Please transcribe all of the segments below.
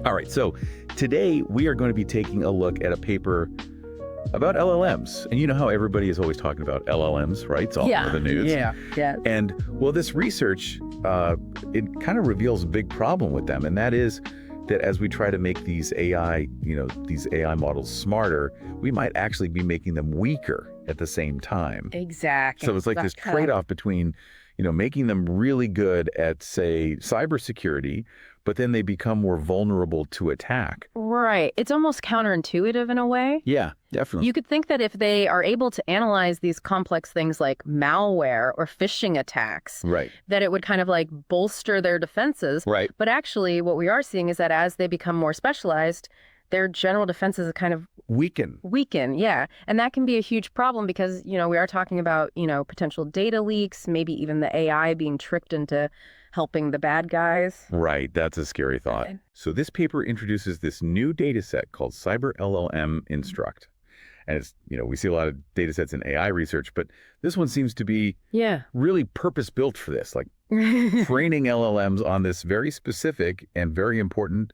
All right, so today we are going to be taking a look at a paper about LLMs. And you know how everybody is always talking about LLMs, right? It's all over the news. Yeah. And well, this research, it kind of reveals a big problem with them. And that is that as we try to make these AI models smarter, we might actually be making them weaker at the same time. Exactly. So it's like this trade-off between, making them really good at, say, cybersecurity, but then they become more vulnerable to attack. Right. It's almost counterintuitive in a way. Yeah, definitely. You could think that if they are able to analyze these complex things like malware or phishing attacks, Right. that it would kind of like bolster their defenses. Right. But actually, what we are seeing is that as they become more specialized, their general defenses kind of Weaken. Yeah. And that can be a huge problem because, we are talking about, potential data leaks, maybe even the AI being tricked into helping the bad guys. Right. That's a scary thought. Okay. So this paper introduces this new data set called CyberLLM Instruct. And it's, we see a lot of data sets in AI research, but this one seems to be really purpose-built for this, like training LLMs on this very specific and very important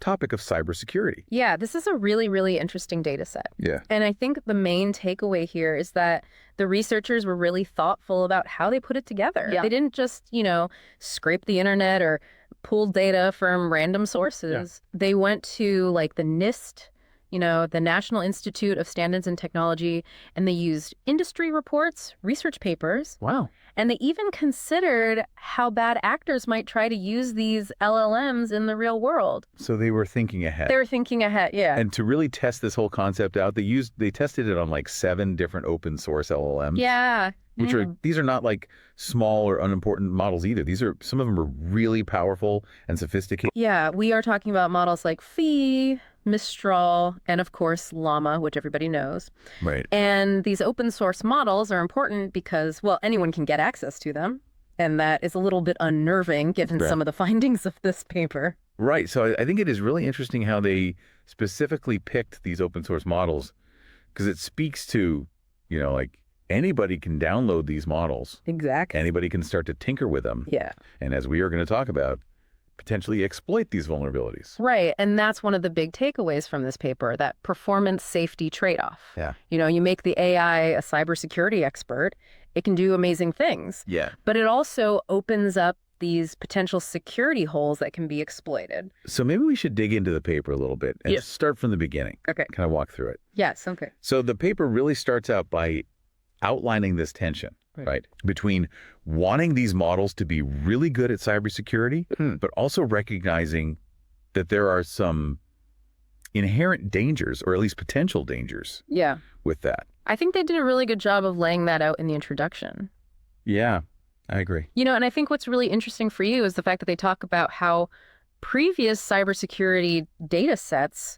topic of cybersecurity. Yeah, this is a really, really interesting data set. Yeah. And I think the main takeaway here is that the researchers were really thoughtful about how they put it together. Yeah. They didn't just, scrape the internet or pull data from random sources. Yeah. They went to like the NIST, the National Institute of Standards and Technology, and they used industry reports, research papers. Wow. And they even considered how bad actors might try to use these LLMs in the real world. So they were thinking ahead. They were thinking ahead, yeah. And to really test this whole concept out, they tested it on like 7 different open source LLMs. Yeah. These are not like small or unimportant models either. Some of them are really powerful and sophisticated. Yeah, we are talking about models like Mistral, and of course, Llama, which everybody knows. Right. And these open source models are important because, well, anyone can get access to them. And that is a little bit unnerving given some of the findings of this paper. Right. So I think it is really interesting how they specifically picked these open source models because it speaks to, like anybody can download these models. Exactly. Anybody can start to tinker with them. Yeah. And as we are going to talk about, potentially exploit these vulnerabilities. Right. And that's one of the big takeaways from this paper, that performance safety trade-off. Yeah. You make the AI a cybersecurity expert, it can do amazing things. Yeah. But it also opens up these potential security holes that can be exploited. So maybe we should dig into the paper a little bit and start from the beginning. Okay. Kind of walk through it. Yes. Okay. So the paper really starts out by outlining this tension. Right. Between wanting these models to be really good at cybersecurity, but also recognizing that there are some inherent dangers, or at least potential dangers, with that. I think they did a really good job of laying that out in the introduction. Yeah, I agree. And I think what's really interesting for you is the fact that they talk about how previous cybersecurity data sets,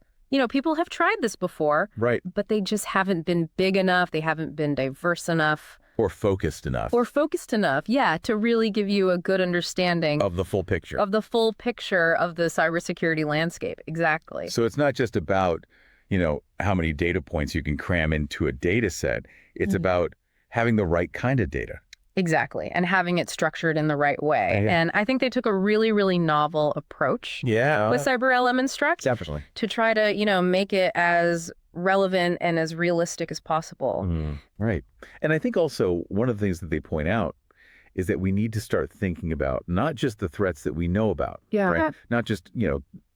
people have tried this before, right? But they just haven't been big enough. They haven't been diverse enough. Or focused enough, to really give you a good understanding of the full picture. Of the cybersecurity landscape. Exactly. So it's not just about, how many data points you can cram into a data set. It's about having the right kind of data. Exactly. And having it structured in the right way. And I think they took a really, really novel approach with CyberLLM Instruct. Definitely. To try to, make it as relevant and as realistic as possible. Right. And I think also one of the things that they point out is that we need to start thinking about not just the threats that we know about, right? Not just,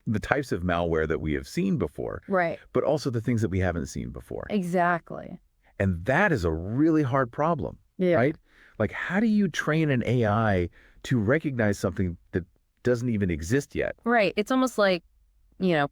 the types of malware that we have seen before, right? But also the things that we haven't seen before. Exactly. And that is a really hard problem, right? Like, how do you train an AI to recognize something that doesn't even exist yet? Right. It's almost like,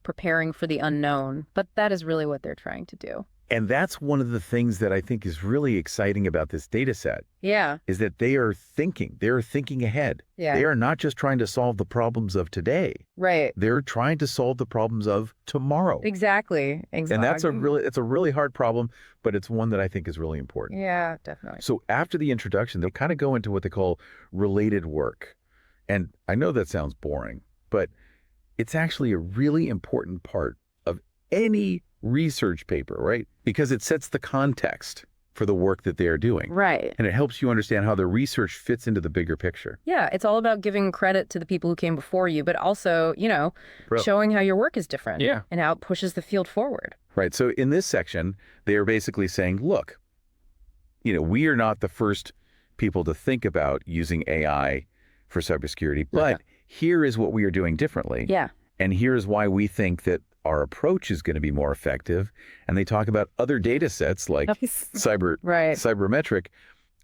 preparing for the unknown, but that is really what they're trying to do. And that's one of the things that I think is really exciting about this data set. Yeah. Is that they're thinking ahead. Yeah. They are not just trying to solve the problems of today. Right. They're trying to solve the problems of tomorrow. Exactly. And that's it's a really hard problem, but it's one that I think is really important. Yeah, definitely. So after the introduction, they'll kind of go into what they call related work. And I know that sounds boring, but it's actually a really important part of any research paper, right? Because it sets the context for the work that they are doing. Right. And it helps you understand how the research fits into the bigger picture. Yeah, it's all about giving credit to the people who came before you, but also, showing how your work is different. Yeah. And how it pushes the field forward. Right. So in this section, they are basically saying, look, we are not the first people to think about using AI for cybersecurity, but here is what we are doing differently. Yeah. And here's why we think that our approach is going to be more effective. And they talk about other data sets like cybermetric,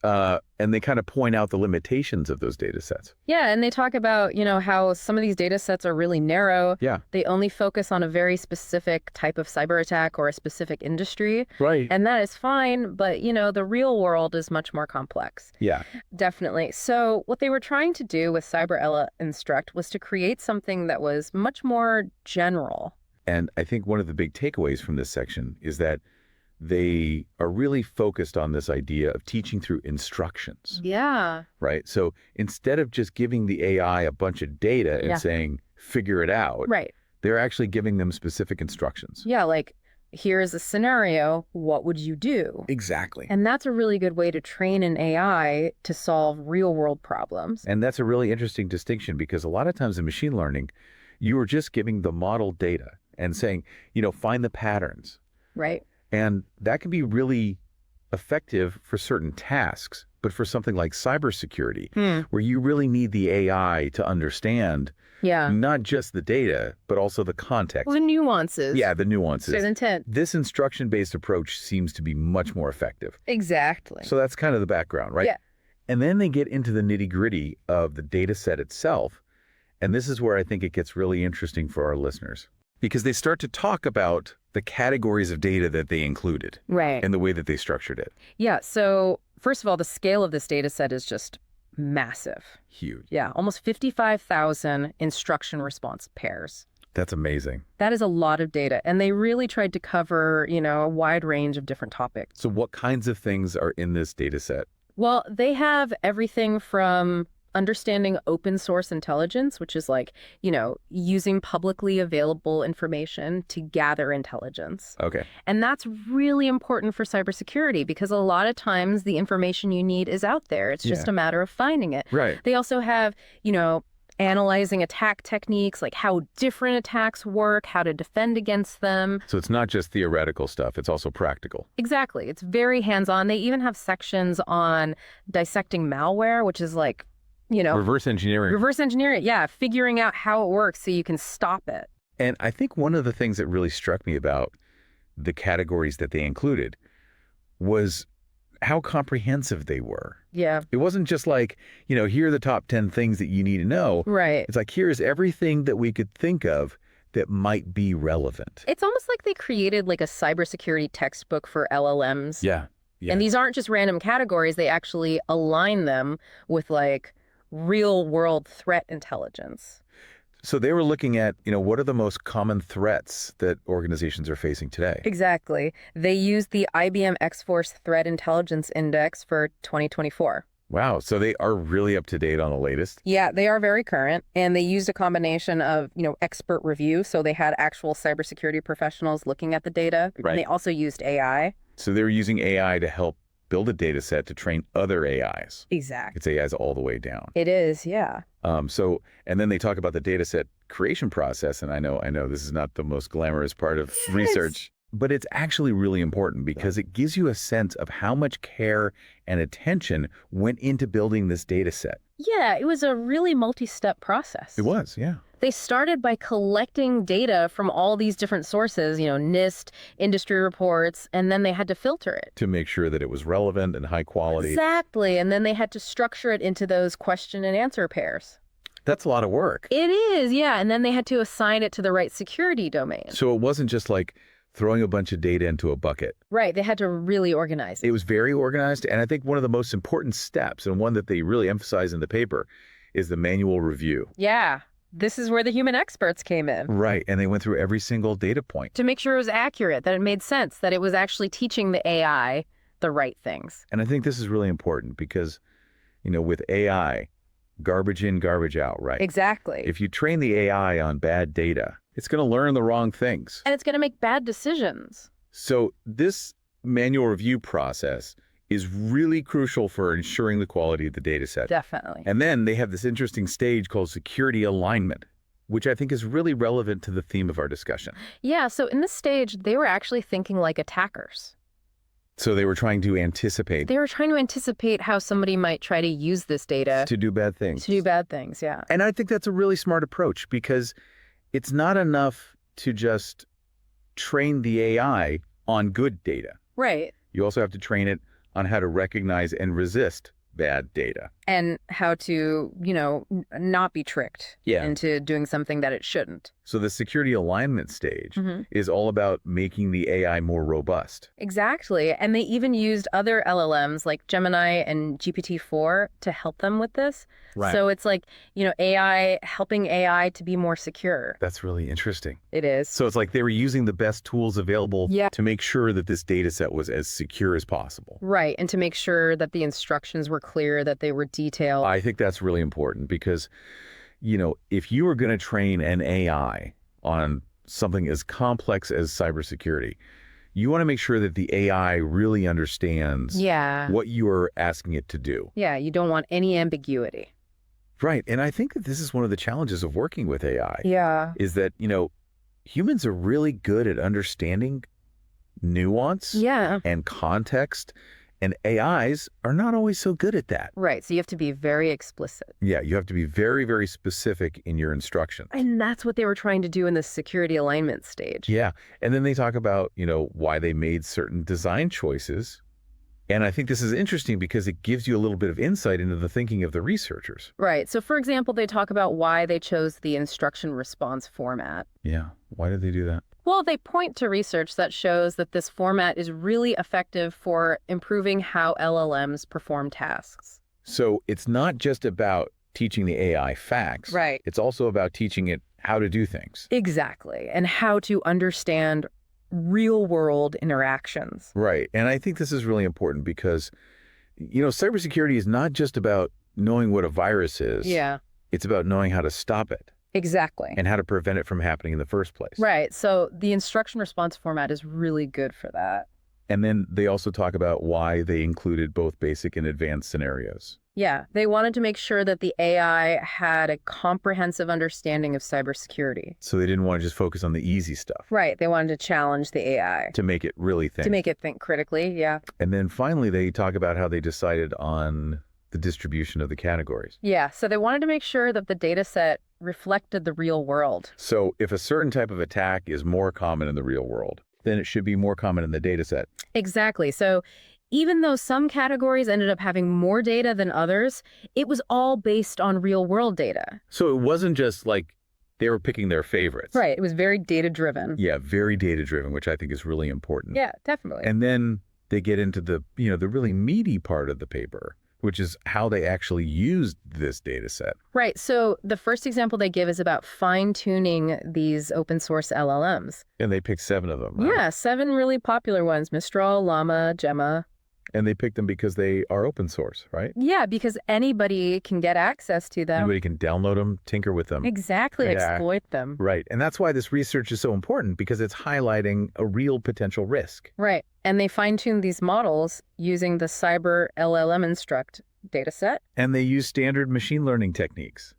and they kind of point out the limitations of those data sets. Yeah, and they talk about, how some of these data sets are really narrow. Yeah. They only focus on a very specific type of cyber attack or a specific industry. Right. And that is fine, but, the real world is much more complex. Yeah. Definitely. So what they were trying to do with CyberLLM Instruct was to create something that was much more general. And I think one of the big takeaways from this section is that they are really focused on this idea of teaching through instructions. Yeah. Right? So instead of just giving the AI a bunch of data and saying, figure it out, right, they're actually giving them specific instructions. Yeah, like, here's a scenario, what would you do? Exactly. And that's a really good way to train an AI to solve real world problems. And that's a really interesting distinction because a lot of times in machine learning, you are just giving the model data and saying, find the patterns. Right. And that can be really effective for certain tasks, but for something like cybersecurity, where you really need the AI to understand not just the data, but also the context. Well, the nuances. Yeah, the nuances. There's intent. This instruction-based approach seems to be much more effective. Exactly. So that's kind of the background, right? Yeah. And then they get into the nitty-gritty of the data set itself. And this is where I think it gets really interesting for our listeners. Because they start to talk about the categories of data that they included. Right. And the way that they structured it. Yeah. So first of all, the scale of this data set is just massive. Huge. Yeah. Almost 55,000 instruction response pairs. That's amazing. That is a lot of data. And they really tried to cover, a wide range of different topics. So what kinds of things are in this data set? Well, they have everything from understanding open source intelligence, which is like, using publicly available information to gather intelligence. Okay. And that's really important for cybersecurity because a lot of times the information you need is out there. It's just a matter of finding it. Right. They also have, analyzing attack techniques, like how different attacks work, how to defend against them. So it's not just theoretical stuff, it's also practical. Exactly. It's very hands-on. They even have sections on dissecting malware, which is like, reverse engineering. Reverse engineering, yeah. Figuring out how it works so you can stop it. And I think one of the things that really struck me about the categories that they included was how comprehensive they were. Yeah. It wasn't just like, here are the top 10 things that you need to know. Right. It's like, here's everything that we could think of that might be relevant. It's almost like they created like a cybersecurity textbook for LLMs. Yeah. Yeah. And these aren't just random categories. They actually align them with like real world threat intelligence. So they were looking at, what are the most common threats that organizations are facing today? Exactly. They used the IBM X-Force Threat Intelligence Index for 2024. Wow. So they are really up to date on the latest. Yeah, they are very current. And they used a combination of, expert review. So they had actual cybersecurity professionals looking at the data. Right. And they also used AI. So they were using AI to help build a data set to train other AIs. Exactly. It's AIs all the way down. It is, yeah. And then they talk about the data set creation process. And I know this is not the most glamorous part of research, but it's actually really important because it gives you a sense of how much care and attention went into building this data set. Yeah, it was a really multi-step process. It was, yeah. They started by collecting data from all these different sources, NIST, industry reports, and then they had to filter it. To make sure that it was relevant and high quality. Exactly. And then they had to structure it into those question and answer pairs. That's a lot of work. It is, yeah. And then they had to assign it to the right security domain. So it wasn't just like throwing a bunch of data into a bucket. Right. They had to really organize it. It was very organized. And I think one of the most important steps, and one that they really emphasize in the paper, is the manual review. Yeah. This is where the human experts came in. Right. And they went through every single data point. To make sure it was accurate, that it made sense, that it was actually teaching the AI the right things. And I think this is really important because, with AI, garbage in, garbage out, right? Exactly. If you train the AI on bad data, it's going to learn the wrong things. And it's going to make bad decisions. So this manual review process is really crucial for ensuring the quality of the data set. Definitely. And then they have this interesting stage called security alignment, which I think is really relevant to the theme of our discussion. Yeah, so in this stage, they were actually thinking like attackers. So they were trying to anticipate. They were trying to anticipate how somebody might try to use this data. To do bad things. To do bad things, yeah. And I think that's a really smart approach because it's not enough to just train the AI on good data. Right. You also have to train it on how to recognize and resist bad data. And how to, not be tricked into doing something that it shouldn't. So the security alignment stage is all about making the AI more robust. Exactly. And they even used other LLMs like Gemini and GPT-4 to help them with this. Right. So it's like, AI helping AI to be more secure. That's really interesting. It is. So it's like they were using the best tools available to make sure that this data set was as secure as possible. Right. And to make sure that the instructions were clear, that they were detailed. I think that's really important because, if you were going to train an AI on something as complex as cybersecurity, you want to make sure that the AI really understands what you are asking it to do. Yeah, you don't want any ambiguity. Right. And I think that this is one of the challenges of working with AI. Yeah. Is that, humans are really good at understanding nuance and context. And AIs are not always so good at that. Right. So you have to be very explicit. Yeah, you have to be very, very specific in your instructions. And that's what they were trying to do in the security alignment stage. Yeah. And then they talk about, why they made certain design choices. And I think this is interesting because it gives you a little bit of insight into the thinking of the researchers. Right. So, for example, they talk about why they chose the instruction response format. Yeah. Why did they do that? Well, they point to research that shows that this format is really effective for improving how LLMs perform tasks. So it's not just about teaching the AI facts. Right. It's also about teaching it how to do things. Exactly. And how to understand real-world interactions. Right. And I think this is really important because, cybersecurity is not just about knowing what a virus is. Yeah. It's about knowing how to stop it. Exactly. And how to prevent it from happening in the first place. Right. So the instruction response format is really good for that. And then they also talk about why they included both basic and advanced scenarios. Yeah. They wanted to make sure that the AI had a comprehensive understanding of cybersecurity. So they didn't want to just focus on the easy stuff. Right. They wanted to challenge the AI. To make it really think. To make it think critically, yeah. And then finally, they talk about how they decided on the distribution of the categories. Yeah. So they wanted to make sure that the data set reflected the real world. So if a certain type of attack is more common in the real world, then it should be more common in the data set. Exactly. So even though some categories ended up having more data than others, it was all based on real world data. So it wasn't just like they were picking their favorites. Right. It was very data driven. Yeah, very data driven, which I think is really important. Yeah, definitely. And then they get into the, the really meaty part of the paper, which is how they actually used this data set. Right. So the first example they give is about fine-tuning these open source LLMs. And they picked 7 of them, right? Yeah, 7 really popular ones: Mistral, Llama, Llama. And they picked them because they are open source, right? Yeah, because anybody can get access to them. Anybody can download them, tinker with them. Exactly, exploit them. Right. And that's why this research is so important, because it's highlighting a real potential risk. Right. And they fine-tuned these models using the CyberLLM Instruct dataset. And they use standard machine learning techniques.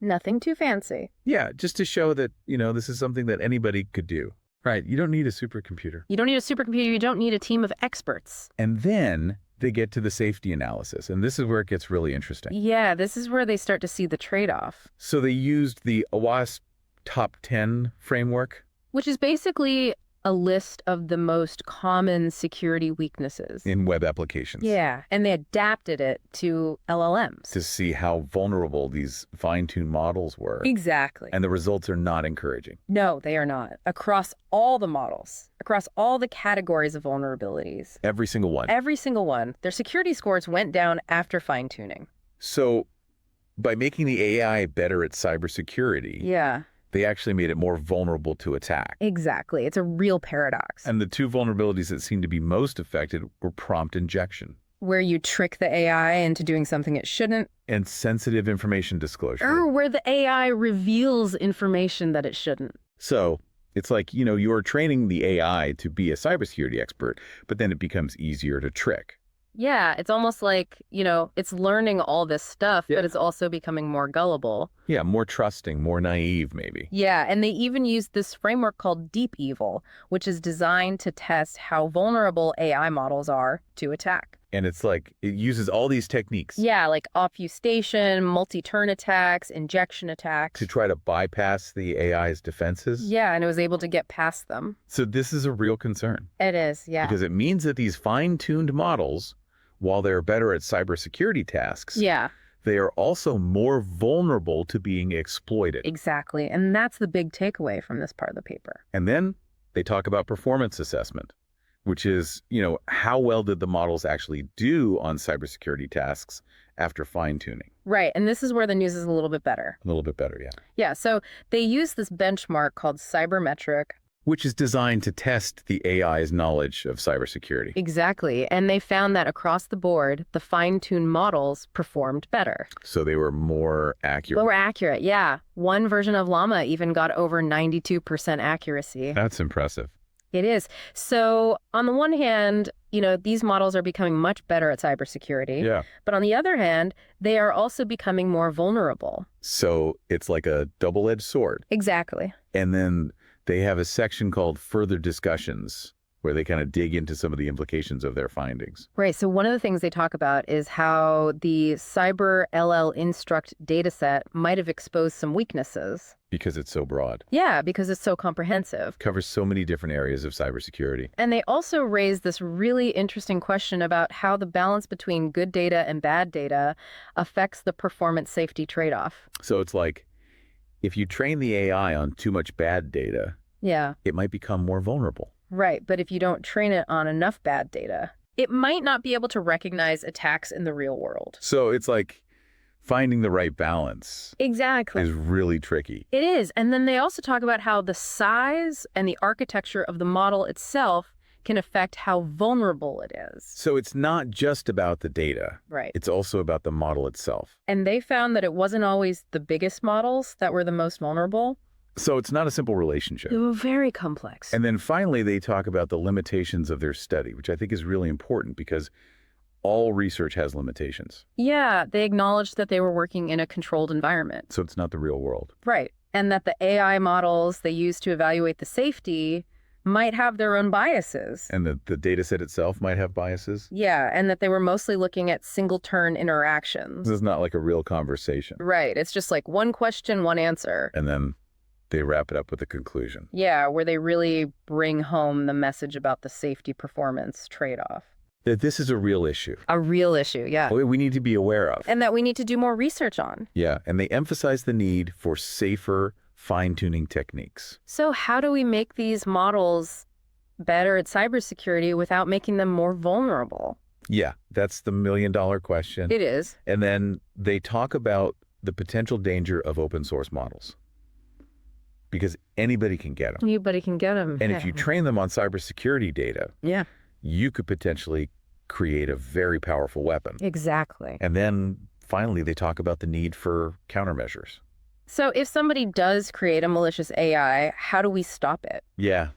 Nothing too fancy. Yeah, just to show that, this is something that anybody could do. Right. You don't need a supercomputer. You don't need a supercomputer. You don't need a team of experts. And then they get to the safety analysis. And this is where it gets really interesting. Yeah, this is where they start to see the trade-off. So they used the OWASP Top 10 framework. Which is basically a list of the most common security weaknesses in web applications. Yeah, and they adapted it to LLMs. To see how vulnerable these fine-tuned models were. Exactly. And the results are not encouraging. No, they are not. Across all the models, across all the categories of vulnerabilities. Every single one. Every single one. Their security scores went down after fine-tuning. So by making the AI better at cybersecurity, they actually made it more vulnerable to attack. Exactly. It's a real paradox. And the 2 vulnerabilities that seemed to be most affected were prompt injection. Where you trick the AI into doing something it shouldn't. And sensitive information disclosure. Or where the AI reveals information that it shouldn't. So It's like, you're training the AI to be a cybersecurity expert, but then it becomes easier to trick. Yeah, it's almost like, it's learning all this stuff, but it's also becoming more gullible. Yeah, more trusting, more naive, maybe. Yeah, and they even use this framework called deep evil, which is designed to test how vulnerable AI models are to attack. And it's like, it uses all these techniques. Yeah, like obfuscation, multi-turn attacks, injection attacks. To try to bypass the AI's defenses? Yeah, and it was able to get past them. So this is a real concern. It is, yeah. Because it means that these fine-tuned models, while they're better at cybersecurity tasks, they are also more vulnerable to being exploited. Exactly. And that's the big takeaway from this part of the paper. And then they talk about performance assessment, which is, how well did the models actually do on cybersecurity tasks after fine-tuning? Right. And this is where the news is a little bit better. A little bit better, yeah. Yeah. So they use this benchmark called Cybermetric, which is designed to test the AI's knowledge of cybersecurity. Exactly. And they found that across the board, the fine-tuned models performed better. So they were more accurate. More accurate, yeah. One version of Llama even got over 92% accuracy. That's impressive. It is. So on the one hand, these models are becoming much better at cybersecurity. Yeah. But on the other hand, they are also becoming more vulnerable. So it's like a double-edged sword. Exactly. And then they have a section called Further Discussions, where they kind of dig into some of the implications of their findings. Right. So one of the things they talk about is how the CyberLLM Instruct dataset might have exposed some weaknesses. Because it's so broad. Yeah, because it's so comprehensive. Covers so many different areas of cybersecurity. And they also raise this really interesting question about how the balance between good data and bad data affects the performance safety trade-off. So it's like, if you train the AI on too much bad data, it might become more vulnerable. Right, but if you don't train it on enough bad data, it might not be able to recognize attacks in the real world. So it's like finding the right balance. Exactly. Is really tricky. It is. And then they also talk about how the size and the architecture of the model itself can affect how vulnerable it is. So it's not just about the data. Right. It's also about the model itself. And they found that it wasn't always the biggest models that were the most vulnerable. So it's not a simple relationship. They were very complex. And then finally, they talk about the limitations of their study, which I think is really important because all research has limitations. Yeah, they acknowledged that they were working in a controlled environment. So it's not the real world. Right. And that the AI models they use to evaluate the safety might have their own biases. And the data set itself might have biases? Yeah, and that they were mostly looking at single-turn interactions. This is not like a real conversation. Right. It's just like one question, one answer. And then they wrap it up with a conclusion. Yeah, where they really bring home the message about the safety performance trade-off. That this is a real issue. A real issue, yeah. We need to be aware of. And that we need to do more research on. Yeah, and they emphasize the need for safer fine-tuning techniques. So how do we make these models better at cybersecurity without making them more vulnerable? Yeah, that's the million-dollar question. It is. And then they talk about the potential danger of open source models. Because anybody can get them. Anybody can get them. And if you train them on cybersecurity data, you could potentially create a very powerful weapon. Exactly. And then finally, they talk about the need for countermeasures. So if somebody does create a malicious AI, how do we stop it? Yeah,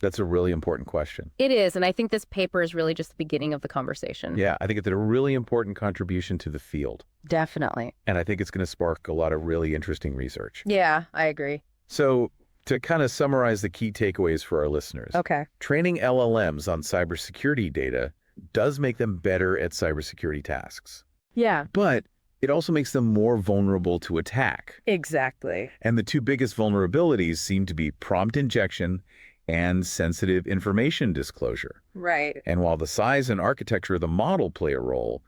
that's a really important question. It is. And I think this paper is really just the beginning of the conversation. Yeah, I think it's a really important contribution to the field. Definitely. And I think it's going to spark a lot of really interesting research. Yeah, I agree. So to kind of summarize the key takeaways for our listeners. Okay. Training LLMs on cybersecurity data does make them better at cybersecurity tasks. Yeah. But it also makes them more vulnerable to attack. Exactly. And the two biggest vulnerabilities seem to be prompt injection and sensitive information disclosure. Right. And while the size and architecture of the model play a role,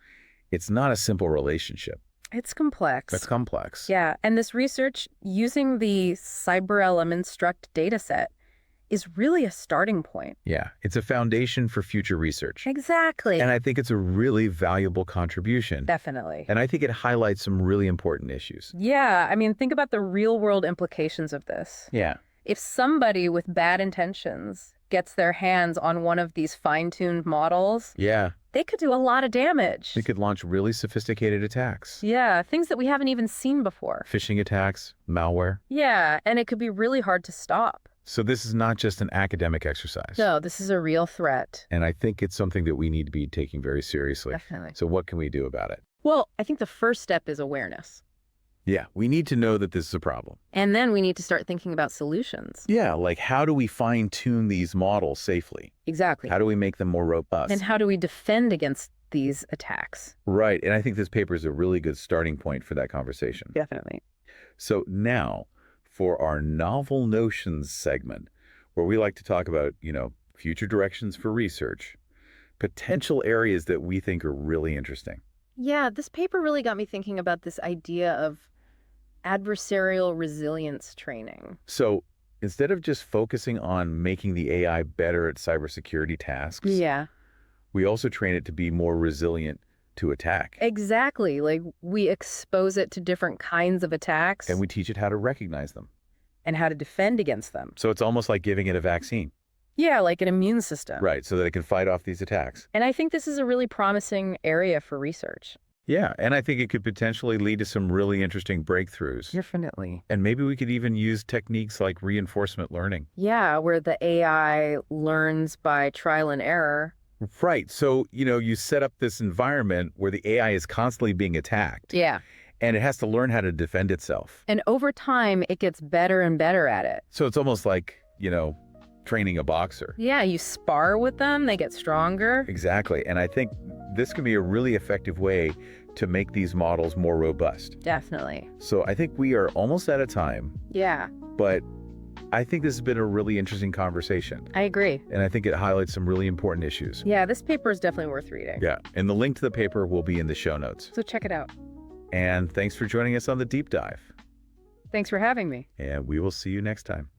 it's not a simple relationship. It's complex. It's complex. Yeah. And this research using the CyberLLM Instruct dataset is really a starting point. Yeah. It's a foundation for future research. Exactly. And I think it's a really valuable contribution. Definitely. And I think it highlights some really important issues. Yeah. I mean, think about the real world implications of this. Yeah. If somebody with bad intentions gets their hands on one of these fine-tuned models, they could do a lot of damage. They could launch really sophisticated attacks. Yeah, things that we haven't even seen before. Phishing attacks, malware. Yeah, and it could be really hard to stop. So this is not just an academic exercise. No, this is a real threat. And I think it's something that we need to be taking very seriously. Definitely. So what can we do about it? Well, I think the first step is awareness. Yeah, we need to know that this is a problem. And then we need to start thinking about solutions. Yeah, like how do we fine-tune these models safely? Exactly. How do we make them more robust? And how do we defend against these attacks? Right, and I think this paper is a really good starting point for that conversation. Definitely. So now, for our Novel Notions segment, where we like to talk about, future directions for research, potential areas that we think are really interesting. Yeah, this paper really got me thinking about this idea of adversarial resilience training. So instead of just focusing on making the AI better at cybersecurity tasks, we also train it to be more resilient to attack. Exactly. Like we expose it to different kinds of attacks. And we teach it how to recognize them. And how to defend against them. So it's almost like giving it a vaccine. Yeah, like an immune system. Right, so that it can fight off these attacks. And I think this is a really promising area for research. Yeah, and I think it could potentially lead to some really interesting breakthroughs. Definitely. And maybe we could even use techniques like reinforcement learning. Yeah, where the AI learns by trial and error. Right. So, you set up this environment where the AI is constantly being attacked. Yeah. And it has to learn how to defend itself. And over time, it gets better and better at it. So it's almost like, training a boxer. Yeah, you spar with them, they get stronger. Exactly. And I think this can be a really effective way to make these models more robust. Definitely. So I think we are almost out of time. Yeah. But I think this has been a really interesting conversation. I agree. And I think it highlights some really important issues. Yeah, this paper is definitely worth reading. Yeah. And the link to the paper will be in the show notes. So check it out. And thanks for joining us on the deep dive. Thanks for having me. And we will see you next time.